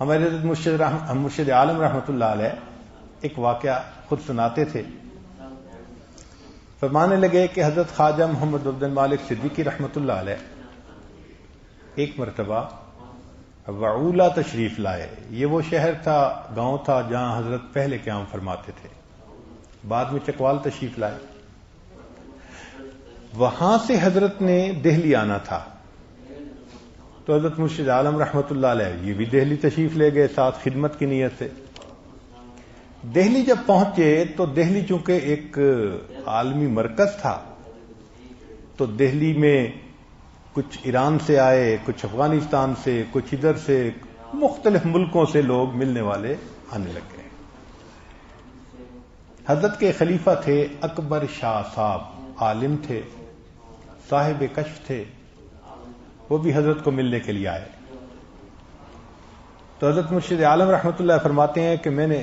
ہمارے حضرت مرشد عالم رحمۃ اللہ علیہ ایک واقعہ خود سناتے تھے. فرمانے لگے کہ حضرت خواجہ محمد عبد المالک صدیقی رحمۃ اللہ علیہ ایک مرتبہ وعولہ تشریف لائے. یہ وہ شہر تھا، گاؤں تھا جہاں حضرت پہلے قیام فرماتے تھے. بعد میں چکوال تشریف لائے. وہاں سے حضرت نے دہلی آنا تھا، تو حضرت مرشد عالم رحمۃ اللہ علیہ یہ بھی دہلی تشریف لے گئے ساتھ خدمت کی نیت سے. دہلی جب پہنچے تو دہلی چونکہ ایک عالمی مرکز تھا، تو دہلی میں کچھ ایران سے آئے، کچھ افغانستان سے، کچھ ادھر سے، مختلف ملکوں سے لوگ ملنے والے آنے لگ گئے. حضرت کے خلیفہ تھے اکبر شاہ صاحب، عالم تھے، صاحب کشف تھے. وہ بھی حضرت کو ملنے کے لیے آئے. تو حضرت مرشد عالم رحمۃ اللہ فرماتے ہیں کہ میں نے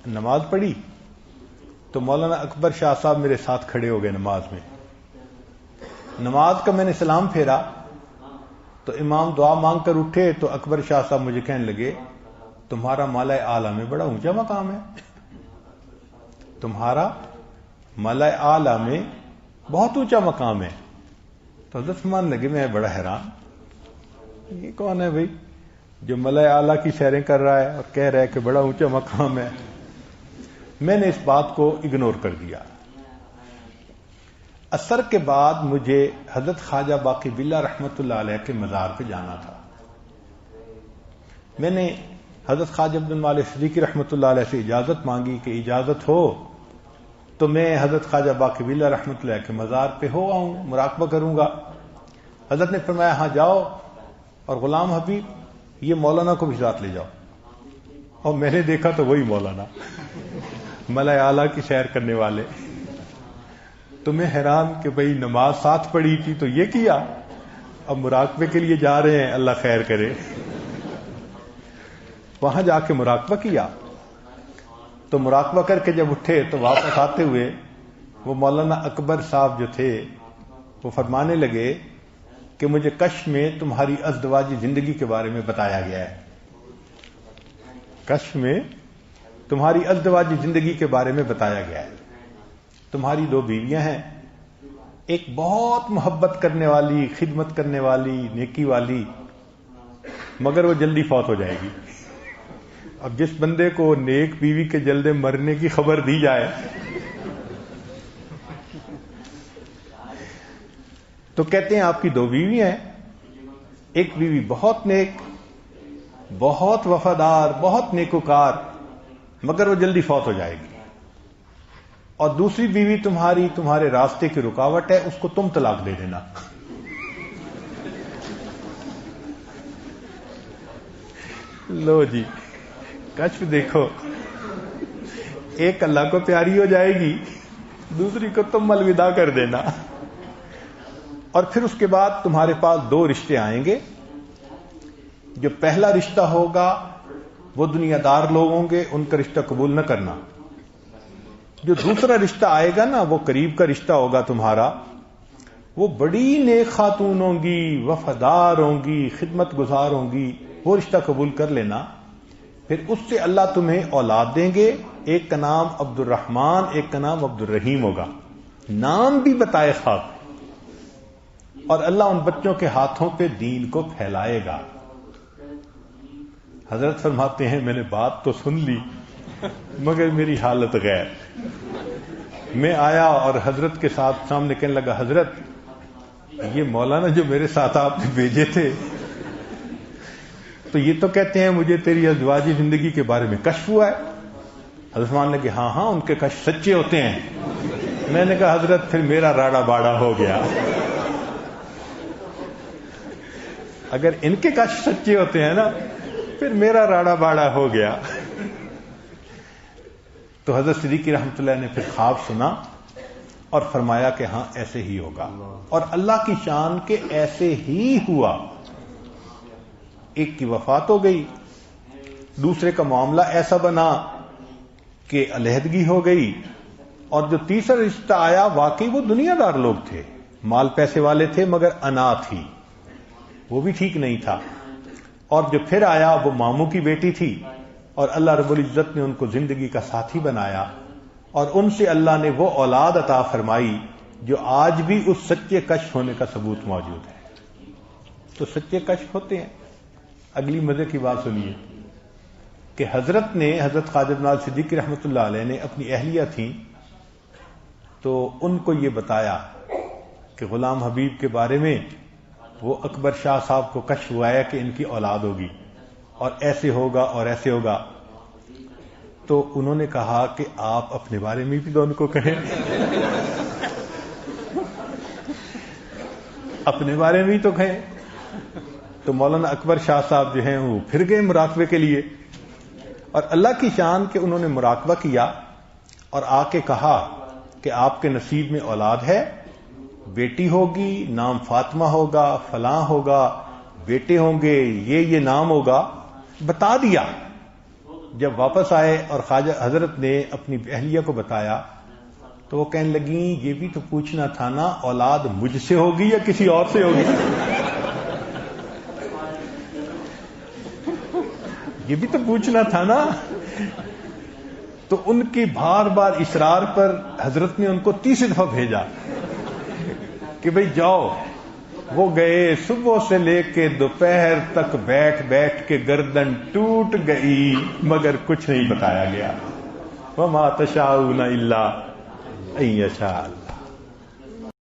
نماز پڑھی تو مولانا اکبر شاہ صاحب میرے ساتھ کھڑے ہو گئے نماز میں. نماز کا میں نے سلام پھیرا تو امام دعا مانگ کر اٹھے تو اکبر شاہ صاحب مجھے کہنے لگے تمہارا مالا اعلیٰ میں بڑا اونچا مقام ہے، تمہارا مالا اعلیٰ میں بہت اونچا مقام ہے. تو حضرت فرمان لگے میں بڑا حیران، یہ کون ہے بھائی جو ملائے اعلیٰ کی سیریں کر رہا ہے اور کہہ رہا ہے کہ بڑا اونچا مقام ہے. میں نے اس بات کو اگنور کر دیا. عصر کے بعد مجھے حضرت خواجہ باقی باللہ رحمۃ اللہ علیہ کے مزار پہ جانا تھا. میں نے حضرت خواجہ عبد المالک صدیقی رحمۃ اللہ علیہ سے اجازت مانگی کہ اجازت ہو تو میں حضرت خواجہ باقی باللہ رحمۃ اللہ کے مزار پہ ہو آؤں، مراقبہ کروں گا. حضرت نے فرمایا ہاں جاؤ، اور غلام حبیب یہ مولانا کو بھی ساتھ لے جاؤ. اور میں نے دیکھا تو وہی مولانا ملائے اعلیٰ کی سیر کرنے والے. تو میں حیران کہ بھئی نماز ساتھ پڑھی تھی تو یہ کیا، اب مراقبے کے لیے جا رہے ہیں، اللہ خیر کرے. وہاں جا کے مراقبہ کیا تو مراقبہ کر کے جب اٹھے تو واپس آتے ہوئے وہ مولانا اکبر صاحب جو تھے وہ فرمانے لگے کہ مجھے کشف میں تمہاری ازدواجی زندگی کے بارے میں بتایا گیا ہے. کشف میں تمہاری ازدواجی زندگی کے بارے میں بتایا گیا ہے. تمہاری 2 بیویاں ہیں، ایک بہت محبت کرنے والی، خدمت کرنے والی، نیکی والی، مگر وہ جلدی فوت ہو جائے گی. اب جس بندے کو نیک بیوی کے جلدی مرنے کی خبر دی جائے تو کہتے ہیں آپ کی 2 بیویاں ہیں، ایک بیوی بہت نیک، بہت وفادار، بہت نیکوکار، مگر وہ جلدی فوت ہو جائے گی. اور دوسری بیوی تمہارے راستے کی رکاوٹ ہے، اس کو تم طلاق دے دینا. لو جی کشف دیکھو، ایک اللہ کو پیاری ہو جائے گی، دوسری کو تم الوداع کر دینا. اور پھر اس کے بعد تمہارے پاس 2 رشتے آئیں گے. جو پہلا رشتہ ہوگا وہ دنیا دار لوگ ہوں گے، ان کا رشتہ قبول نہ کرنا. جو دوسرا رشتہ آئے گا نا وہ قریب کا رشتہ ہوگا تمہارا، وہ بڑی نیک خاتون ہوں گی، وفادار ہوں گی، خدمت گزار ہوں گی، وہ رشتہ قبول کر لینا. پھر اس سے اللہ تمہیں اولاد دیں گے، ایک کا نام عبد الرحمن، ایک کا نام عبد الرحیم ہوگا، نام بھی بتائے خواب. اور اللہ ان بچوں کے ہاتھوں پہ دین کو پھیلائے گا. حضرت فرماتے ہیں میں نے بات تو سن لی مگر میری حالت غیر. میں آیا اور حضرت کے ساتھ سامنے کہنے لگا حضرت یہ مولانا جو میرے ساتھ آپ نے بھیجے تھے تو یہ تو کہتے ہیں مجھے تیری ازدواجی زندگی کے بارے میں کشف ہوا ہے. حضرت مان نے کہ ہاں ان کے کشف سچے ہوتے ہیں. میں نے کہا حضرت پھر میرا راڑا باڑا ہو گیا. اگر ان کے کشف سچے ہوتے ہیں نا پھر میرا راڑا باڑا ہو گیا. تو حضرت صدیقی رحمۃ اللہ نے پھر خواب سنا اور فرمایا کہ ہاں ایسے ہی ہوگا. اور اللہ کی شان کے ایسے ہی ہوا. ایک کی وفات ہو گئی، دوسرے کا معاملہ ایسا بنا کہ علیحدگی ہو گئی، اور جو تیسرا رشتہ آیا واقعی وہ دنیا دار لوگ تھے، مال پیسے والے تھے، مگر انا تھی، وہ بھی ٹھیک نہیں تھا. اور جو پھر آیا وہ ماموں کی بیٹی تھی، اور اللہ رب العزت نے ان کو زندگی کا ساتھی بنایا، اور ان سے اللہ نے وہ اولاد عطا فرمائی جو آج بھی اس سچے کشف ہونے کا ثبوت موجود ہے۔ تو سچے کشف ہوتے ہیں۔ اگلی مزے کی بات سنیے کہ حضرت خواجہ نواز صدیقی رحمۃ اللہ علیہ نے اپنی اہلیہ تھیں تو ان کو یہ بتایا کہ غلام حبیب کے بارے میں وہ اکبر شاہ صاحب کو کشف ہوا ہے کہ ان کی اولاد ہوگی اور ایسے ہوگا اور ایسے ہوگا۔ تو انہوں نے کہا کہ آپ اپنے بارے میں بھی تو ان کو کہیں، اپنے بارے میں ہی تو کہیں۔ تو مولانا اکبر شاہ صاحب جو ہیں وہ پھر گئے مراقبے کے لیے، اور اللہ کی شان کہ انہوں نے مراقبہ کیا اور آ کے کہا کہ آپ کے نصیب میں اولاد ہے، بیٹی ہوگی، نام فاطمہ ہوگا، فلاں ہوگا، بیٹے ہوں گے، یہ نام ہوگا، بتا دیا۔ جب واپس آئے اور خواجہ حضرت نے اپنی اہلیہ کو بتایا تو وہ کہنے لگیں یہ بھی تو پوچھنا تھا نا اولاد مجھ سے ہوگی یا کسی اور سے ہوگی؟ یہ بھی تو پوچھنا تھا نا۔ تو ان کی بار بار اصرار پر حضرت نے ان کو 30 دفعہ بھیجا کہ بھئی جاؤ۔ وہ گئے، صبح سے لے کے دوپہر تک بیٹھ بیٹھ کے گردن ٹوٹ گئی مگر کچھ نہیں بتایا گیا۔ وَمَا تَشَاءُونَ إِلَّا أَن يَشَاءَ